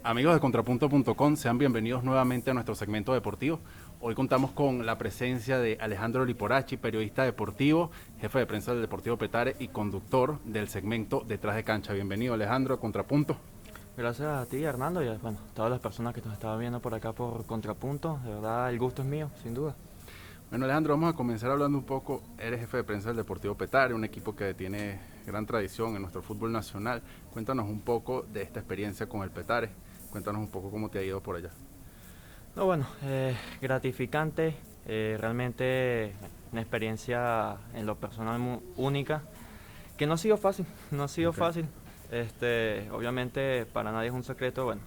Amigos de Contrapunto.com, sean bienvenidos nuevamente a nuestro segmento deportivo. Hoy contamos con la presencia de Alejandro Liporachi, periodista deportivo, jefe de prensa del Deportivo Petare y conductor del segmento Detrás de Cancha. Bienvenido, Alejandro, a Contrapunto. Gracias a ti, Hernando, y a todas las personas que nos estaban viendo por acá por Contrapunto. De verdad, el gusto es mío, sin duda. Bueno, Alejandro, vamos a comenzar hablando un poco. Eres jefe de prensa del Deportivo Petare, un equipo que tiene gran tradición en nuestro fútbol nacional. Cuéntanos un poco de esta experiencia con el Petare. Cuéntanos un poco cómo te ha ido por allá. No, bueno, gratificante, realmente una experiencia en lo personal muy única, que no ha sido fácil, no ha sido Okay. fácil. Obviamente para nadie es un secreto, bueno,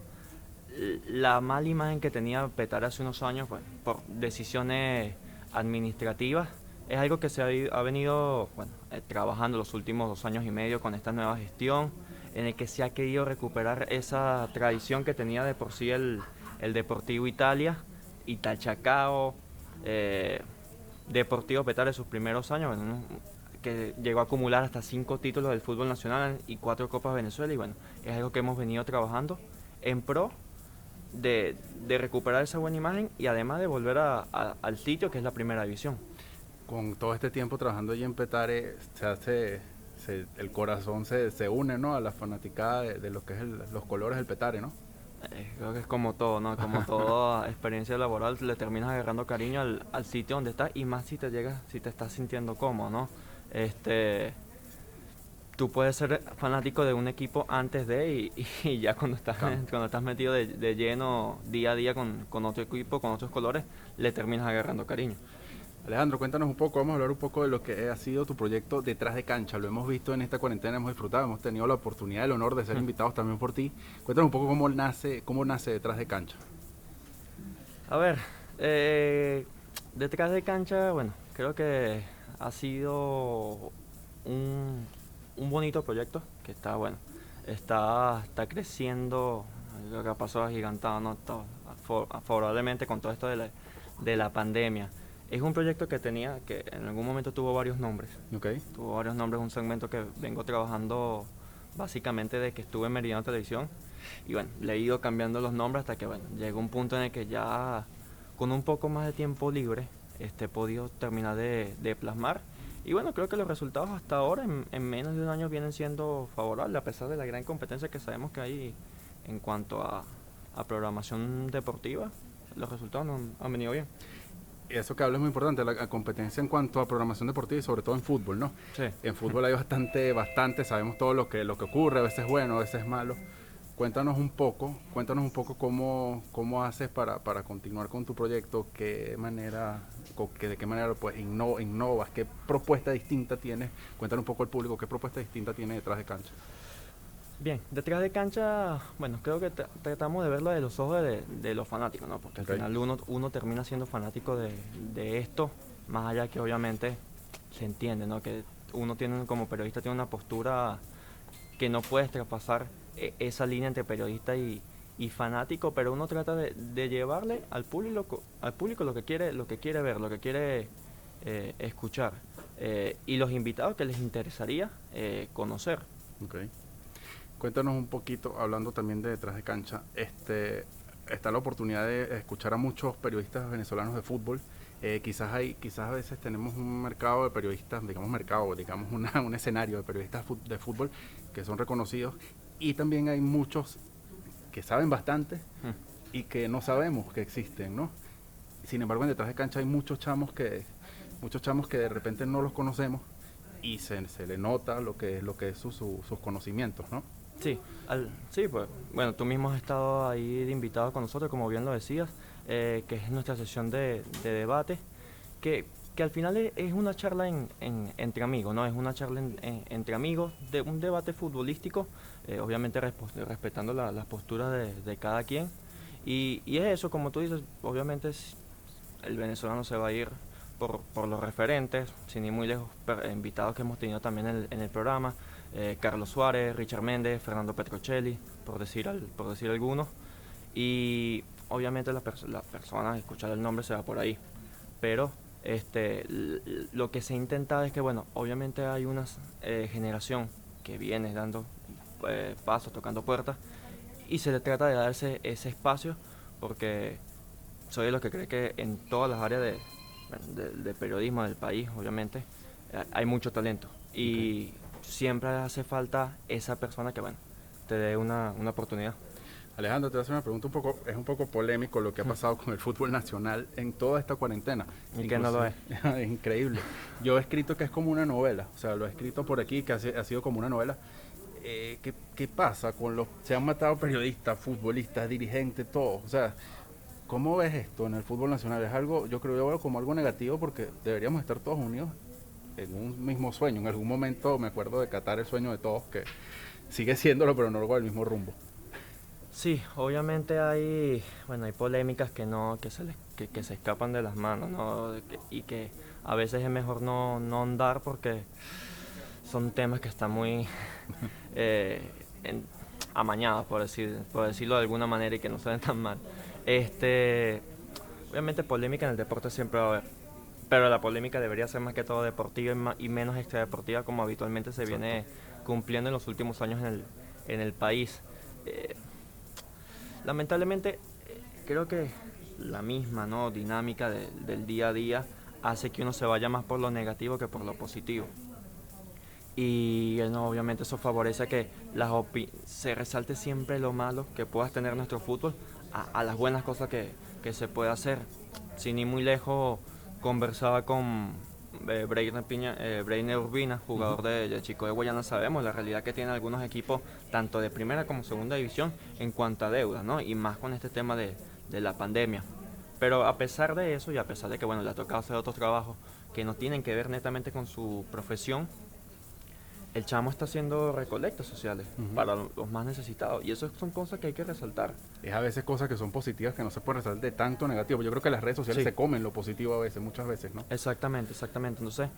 la mala imagen que tenía Petare hace unos años, bueno, por decisiones administrativas, es algo que ha venido trabajando los últimos 2 años y medio con esta nueva gestión, en el que se ha querido recuperar esa tradición que tenía de por sí el Deportivo Italia, Italchacao, eh, Deportivo Petare sus primeros años, bueno, que llegó a acumular hasta 5 títulos del fútbol nacional y 4 Copas Venezuela, y bueno, es algo que hemos venido trabajando en pro de recuperar esa buena imagen y además de volver al sitio que es la primera división. Con todo este tiempo trabajando allí en Petare, el corazón se une, ¿no?, a la fanaticada de lo que es los colores del Petare, ¿no? Creo que es como todo, ¿no? Como toda experiencia laboral, le terminas agarrando cariño al sitio donde estás, y más si te llegas, si te estás sintiendo cómodo, ¿no? Este, Tú puedes ser fanático de un equipo antes y ya cuando estás, Claro. cuando estás metido de lleno día a día con otro equipo, con otros colores, le terminas agarrando cariño. Alejandro, cuéntanos un poco, vamos a hablar un poco de lo que ha sido tu proyecto Detrás de Cancha. Lo hemos visto en esta cuarentena, hemos disfrutado, hemos tenido la oportunidad, el honor de ser invitados también por ti. Cuéntanos un poco cómo nace Detrás de Cancha. A ver, detrás de cancha, bueno, creo que ha sido un, un bonito proyecto que está, bueno, está creciendo, lo que ha pasado agigantado, ¿no? Favorablemente con todo esto de la pandemia. Es un proyecto que en algún momento tuvo varios nombres. Ok. Tuvo varios nombres, un segmento que vengo trabajando básicamente de que estuve en Meridiano Televisión. Y bueno, le he ido cambiando los nombres hasta que bueno, llegó un punto en el que ya con un poco más de tiempo libre he podido terminar de plasmar. Y bueno, creo que los resultados hasta ahora en menos de un año vienen siendo favorables, a pesar de la gran competencia que sabemos que hay en cuanto a programación deportiva. Los resultados no han venido bien. Eso que hablas es muy importante, la competencia en cuanto a programación deportiva y sobre todo en fútbol, ¿no? Sí. En fútbol hay bastante, sabemos todo lo que ocurre, a veces es bueno, a veces es malo. Cuéntanos un poco cómo haces para continuar con tu proyecto, de qué manera pues innovas, qué propuesta distinta tienes. Cuéntanos un poco al público qué propuesta distinta tiene Detrás de Cancha. Bien, detrás de cancha, bueno, creo que tratamos de verlo de los ojos de los fanáticos, ¿no? Porque al Okay. final uno termina siendo fanático de esto, más allá que obviamente se entiende, ¿no? Que uno tiene, como periodista, tiene una postura que no puedes traspasar esa línea entre periodista y fanático, pero uno trata de llevarle al público lo que quiere ver, lo que quiere escuchar, y los invitados que les interesaría conocer. Okay. Cuéntanos un poquito, hablando también de Detrás de Cancha, está la oportunidad de escuchar a muchos periodistas venezolanos de fútbol. Quizás a veces tenemos un mercado de periodistas, digamos un escenario de periodistas de fútbol que son reconocidos, y también hay muchos que saben bastante y que no sabemos que existen, ¿no? Sin embargo, en Detrás de Cancha hay muchos chamos que de repente no los conocemos y se le nota lo que es sus conocimientos, ¿no? Sí, sí, pues bueno, tú mismo has estado ahí de invitado con nosotros, como bien lo decías, que es nuestra sesión de debate, que al final es una charla entre amigos, ¿no? Es una charla entre amigos, de un debate futbolístico, obviamente respetando las posturas de cada quien. Y es eso, como tú dices, obviamente el venezolano se va a ir por los referentes, sin ir muy lejos, invitados que hemos tenido también en el programa. Carlos Suárez, Richard Méndez, Fernando Petrocelli, por decir algunos. Y obviamente las personas, escuchar el nombre se va por ahí. Pero lo que se intenta es que, bueno, obviamente hay una generación que viene dando pasos, tocando puertas, y se le trata de darse ese espacio porque soy de los que cree que en todas las áreas de periodismo del país, obviamente, hay mucho talento y siempre hace falta esa persona que, bueno, te dé una oportunidad. Alejandro, te voy a hacer una pregunta es un poco polémico lo que ha pasado con el fútbol nacional en toda esta cuarentena. Y que no lo es. Es increíble. Yo he escrito que es como una novela, o sea, lo he escrito por aquí, que ha sido como una novela. ¿Qué pasa con se han matado periodistas, futbolistas, dirigentes, todos? O sea, ¿cómo ves esto en el fútbol nacional? Es algo, yo veo como algo negativo porque deberíamos estar todos unidos en un mismo sueño. En algún momento me acuerdo de Qatar, el sueño de todos, que sigue siéndolo, pero no con el mismo rumbo. Sí, obviamente hay polémicas que se escapan de las manos, ¿no? Y que a veces es mejor no andar porque son temas que están muy amañados, por decirlo de alguna manera, y que no suenen tan mal. Obviamente polémica en el deporte siempre va a haber, pero la polémica debería ser más que todo deportiva y menos extradeportiva, como habitualmente se viene cumpliendo en los últimos años en el país. Lamentablemente, creo que la misma, ¿no?, dinámica del día a día hace que uno se vaya más por lo negativo que por lo positivo. Y no, obviamente eso favorece que se resalte siempre lo malo que puedas tener nuestro fútbol a las buenas cosas que se puede hacer. Sin ir muy lejos, conversaba con Breiner Urbina, jugador de Chico de Guayana. Sabemos la realidad que tienen algunos equipos, tanto de primera como segunda división, en cuanto a deudas, ¿no? Y más con este tema de la pandemia. Pero a pesar de eso, y a pesar de que, bueno, le ha tocado hacer otros trabajos que no tienen que ver netamente con su profesión, el chamo está haciendo recolectas sociales para los más necesitados. Y eso son cosas que hay que resaltar. Es a veces cosas que son positivas que no se puede resaltar de tanto negativo. Yo creo que las redes sociales se comen lo positivo a veces, muchas veces, ¿no? Exactamente. Entonces,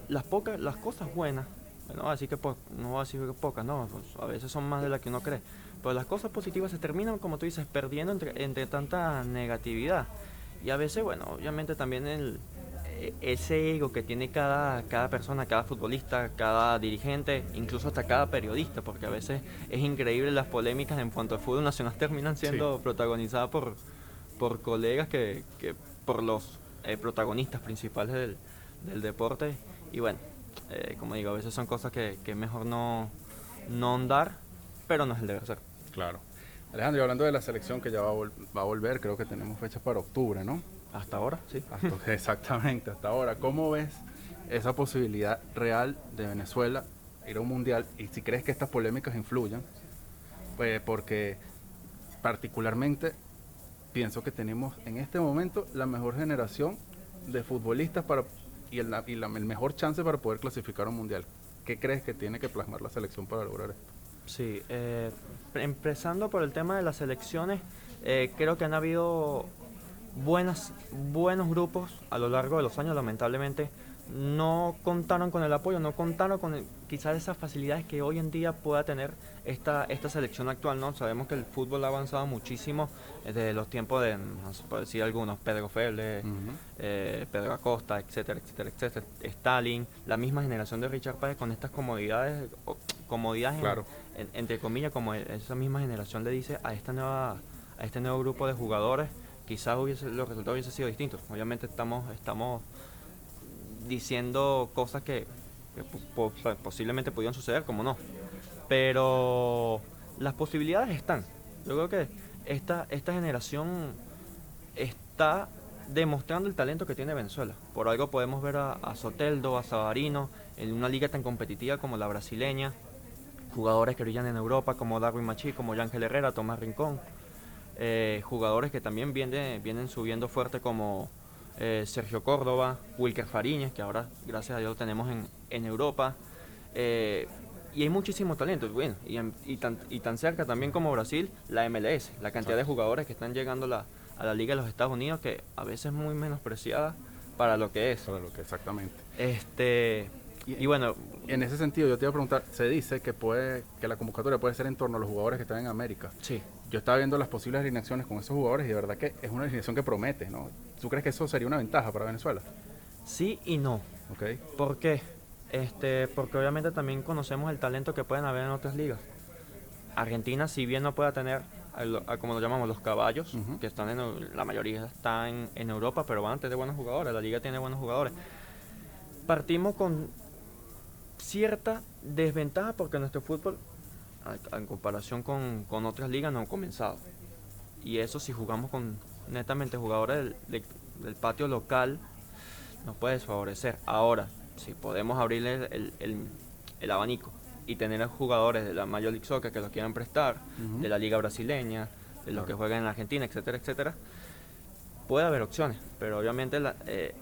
las cosas buenas, bueno, así que no voy a decir que pocas, no, pues a veces son más de las que uno cree. Pero las cosas positivas se terminan, como tú dices, perdiendo entre tanta negatividad. Y a veces, bueno, obviamente también ese ego que tiene cada persona, cada futbolista, cada dirigente, incluso hasta cada periodista, porque a veces es increíble las polémicas en cuanto al fútbol nacional terminan siendo protagonizadas por colegas que por los protagonistas principales del deporte. Y bueno, como digo, a veces son cosas que es mejor no andar, pero no es el deber ser. Claro. Alejandro, y hablando de la selección que ya va a volver, creo que tenemos fechas para octubre, ¿no? Hasta ahora, sí. Exactamente, hasta ahora. ¿Cómo ves esa posibilidad real de Venezuela ir a un mundial? Y si crees que estas polémicas influyan, pues porque particularmente pienso que tenemos en este momento la mejor generación de futbolistas y el mejor chance para poder clasificar a un mundial. ¿Qué crees que tiene que plasmar la selección para lograr esto? Sí, empezando por el tema de las selecciones, creo que han habido buenos grupos a lo largo de los años. Lamentablemente no contaron con el apoyo, no contaron con quizás esas facilidades que hoy en día pueda tener esta selección actual, ¿no? Sabemos que el fútbol ha avanzado muchísimo desde los tiempos de, no sé, por decir algunos, Pedro Feble, Pedro Acosta, etcétera, Stalin, la misma generación de Richard Páez, con estas comodidades claro. Entre comillas, como esa misma generación le dice a este nuevo grupo de jugadores. Quizás los resultados hubiesen sido distintos. Obviamente estamos diciendo cosas que posiblemente pudieron suceder, como no. Pero las posibilidades están. Yo creo que esta generación está demostrando el talento que tiene Venezuela. Por algo podemos ver a Soteldo, a Savarino, en una liga tan competitiva como la brasileña. Jugadores que brillan en Europa como Darwin Machí, como Yángel Herrera, Tomás Rincón. Jugadores que también vienen subiendo fuerte como Sergio Córdoba, Wilker Fariñez, que ahora gracias a Dios lo tenemos en Europa, y hay muchísimo talento, bueno, y tan cerca también como Brasil, la MLS, la cantidad de jugadores que están llegando a la Liga de los Estados Unidos, que a veces es muy menospreciada para lo que es. Para lo que exactamente. Y bueno, en ese sentido yo te iba a preguntar, se dice que la convocatoria puede ser en torno a los jugadores que están en América. Sí. Yo estaba viendo las posibles alineaciones con esos jugadores y de verdad que es una alineación que promete, ¿no? ¿Tú crees que eso sería una ventaja para Venezuela? Sí y no. Okay. ¿Por qué? Porque obviamente también conocemos el talento que pueden haber en otras ligas. Argentina, si bien no pueda tener, como lo llamamos, los caballos, Ujú. que están la mayoría están en Europa, pero van a tener buenos jugadores, la liga tiene buenos jugadores. Partimos con cierta desventaja porque nuestro fútbol, en comparación con otras ligas, no ha comenzado. Y eso si jugamos con netamente jugadores del patio local, nos puede desfavorecer. Ahora, si podemos abrirle el abanico y tener a jugadores de la Major League Soccer que los quieran prestar, Ujú. de la liga brasileña, de los Claro. que juegan en Argentina, etcétera, etcétera, puede haber opciones, pero obviamente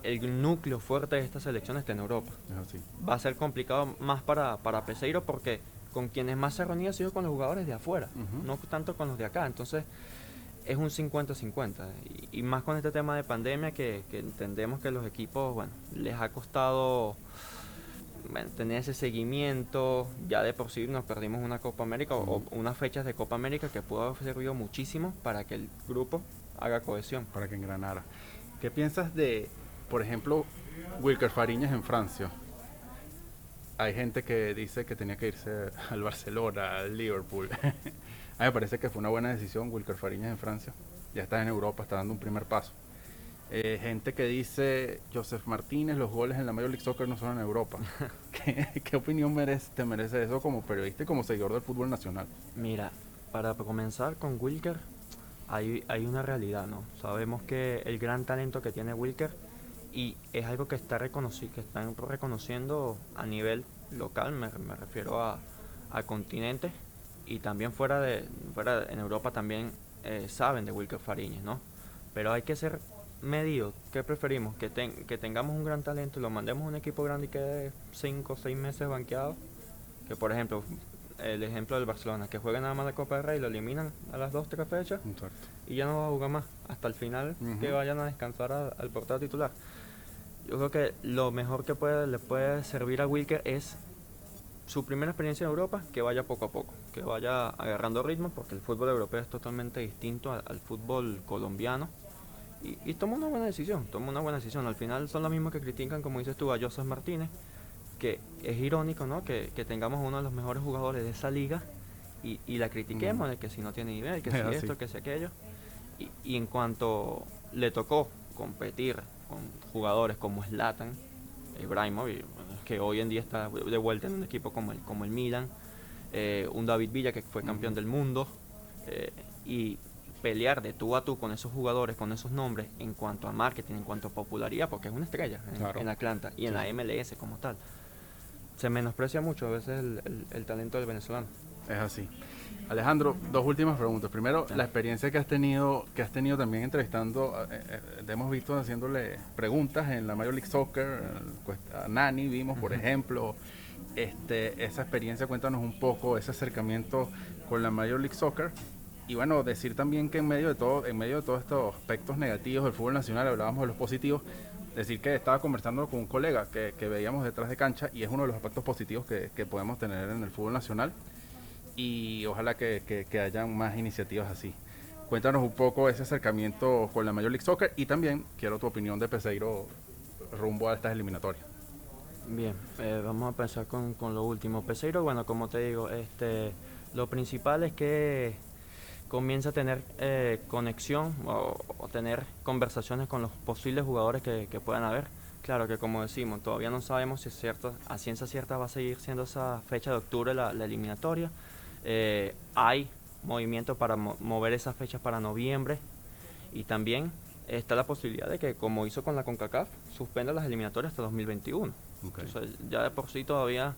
el núcleo fuerte de esta selección está en Europa. Es así. Va a ser complicado más para Peseiro porque con quienes más se reunía ha sido con los jugadores de afuera, Ujú. no tanto con los de acá. Entonces es un 50-50 y más con este tema de pandemia que entendemos que los equipos, bueno, les ha costado, bueno, tener ese seguimiento. Ya de por sí nos perdimos una Copa América o unas fechas de Copa América que pudo haber servido muchísimo para que el grupo haga cohesión. Para que engranara. ¿Qué piensas de, por ejemplo, Wilker Fariñas en Francia? Hay gente que dice que tenía que irse al Barcelona, al Liverpool. A mí me parece que fue una buena decisión Wilker Fariñas en Francia. Ya está en Europa, está dando un primer paso. Gente que dice, Joseph Martínez, los goles en la Major League Soccer no son en Europa. ¿Qué opinión te merece eso como periodista y como seguidor del fútbol nacional? Mira, para comenzar con Wilker, hay una realidad, ¿no? Sabemos que el gran talento que tiene Wilker y es algo que que están reconociendo a nivel local, me refiero al continente y también fuera en Europa también saben de Wilker Fariñas, ¿no? Pero hay que ser medido. ¿Qué preferimos? Que tengamos un gran talento y lo mandemos a un equipo grande y quede 5 o 6 meses banqueado. Que por ejemplo, el ejemplo del Barcelona, que juega nada más la Copa del Rey y lo eliminan a las 2 3 fechas Exacto. y ya no va a jugar más hasta el final, que vayan a descansar al portero titular. Yo creo que lo mejor que le puede servir a Wilker es su primera experiencia en Europa, que vaya poco a poco, que vaya agarrando ritmo, porque el fútbol europeo es totalmente distinto al fútbol colombiano. Y toma una buena decisión, Al final son los mismos que critican, como dices tú, a Joseph Martínez, que es irónico, ¿no? Que tengamos uno de los mejores jugadores de esa liga y la critiquemos de que si no tiene nivel, que si esto, que si aquello. Y en cuanto le tocó competir con jugadores como Zlatan, Ibrahimovic, que hoy en día está de vuelta en un equipo como el Milan, un David Villa que fue campeón del mundo, y pelear de tú a tú con esos jugadores, con esos nombres, en cuanto a marketing, en cuanto a popularidad, porque es una estrella en Atlanta y en la MLS como tal. Se menosprecia mucho a veces el talento del venezolano. Es así. Alejandro, dos últimas preguntas. Primero, la experiencia que has tenido también entrevistando, te hemos visto haciéndole preguntas en la Major League Soccer, a Nani vimos, por ejemplo, esa experiencia, cuéntanos un poco ese acercamiento con la Major League Soccer. Y bueno, decir también que en medio de todos estos aspectos negativos del fútbol nacional, hablábamos de los positivos, decir que estaba conversando con un colega que veíamos detrás de cancha y es uno de los aspectos positivos que podemos tener en el fútbol nacional y ojalá que hayan más iniciativas así. Cuéntanos un poco ese acercamiento con la Major League Soccer y también quiero tu opinión de Peseiro rumbo a estas eliminatorias. Bien, vamos a empezar con lo último. Peseiro, bueno, como te digo, lo principal es que comienza a tener conexión o tener conversaciones con los posibles jugadores que puedan haber. Claro que como decimos, todavía no sabemos si es cierto, a ciencia cierta va a seguir siendo esa fecha de octubre la eliminatoria. Hay movimiento para mover esas fechas para noviembre y también está la posibilidad de que, como hizo con la CONCACAF, suspenda las eliminatorias hasta 2021. Okay. Entonces, ya de por sí todavía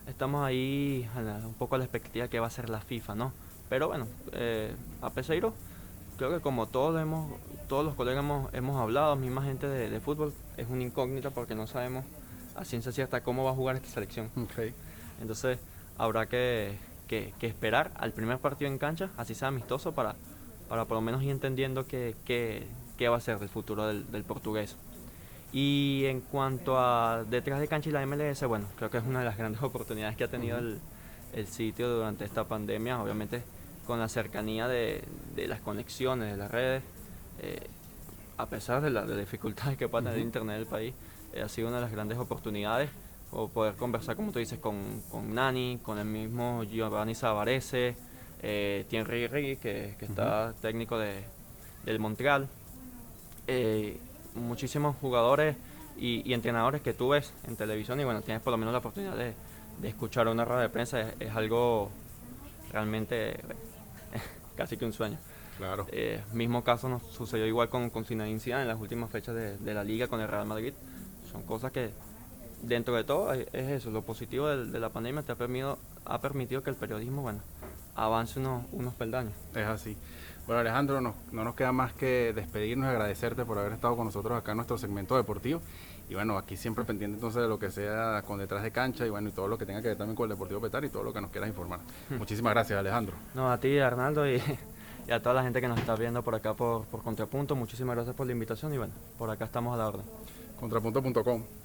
estamos ahí un poco a la expectativa que va a ser la FIFA, ¿no? Pero bueno, a Peseiro, creo que como todos los colegas hemos hablado, misma gente de fútbol, es una incógnita porque no sabemos a ciencia cierta cómo va a jugar esta selección. Okay. Entonces habrá que esperar al primer partido en cancha, así sea amistoso, para por lo menos ir entendiendo qué va a ser del futuro del portugués. Y en cuanto a detrás de cancha y la MLS, bueno, creo que es una de las grandes oportunidades que ha tenido el sitio durante esta pandemia, obviamente con la cercanía de las conexiones, de las redes, a pesar de las dificultades que puede tener el internet del país, ha sido una de las grandes oportunidades, o poder conversar, como tú dices, con Nani, con el mismo Giovanni Savarese, Thierry Henry, que está técnico del Montreal, muchísimos jugadores y entrenadores que tú ves en televisión y bueno, tienes por lo menos la oportunidad de escuchar una rueda de prensa, es algo realmente casi que un sueño. Claro. Mismo caso nos sucedió igual con Zinedine Zidane en las últimas fechas de la liga con el Real Madrid. Son cosas que dentro de todo es eso, lo positivo de la pandemia ha permitido que el periodismo, bueno, avance unos peldaños. Es así. Bueno, Alejandro, no nos queda más que despedirnos y agradecerte por haber estado con nosotros acá en nuestro segmento deportivo. Y bueno, aquí siempre pendiente entonces de lo que sea con detrás de cancha y bueno, y todo lo que tenga que ver también con el Deportivo Petare y todo lo que nos quieras informar. Muchísimas gracias, Alejandro. No, a ti, Arnaldo, y a toda la gente que nos está viendo por acá por Contrapunto, muchísimas gracias por la invitación y bueno, por acá estamos a la orden. Contrapunto.com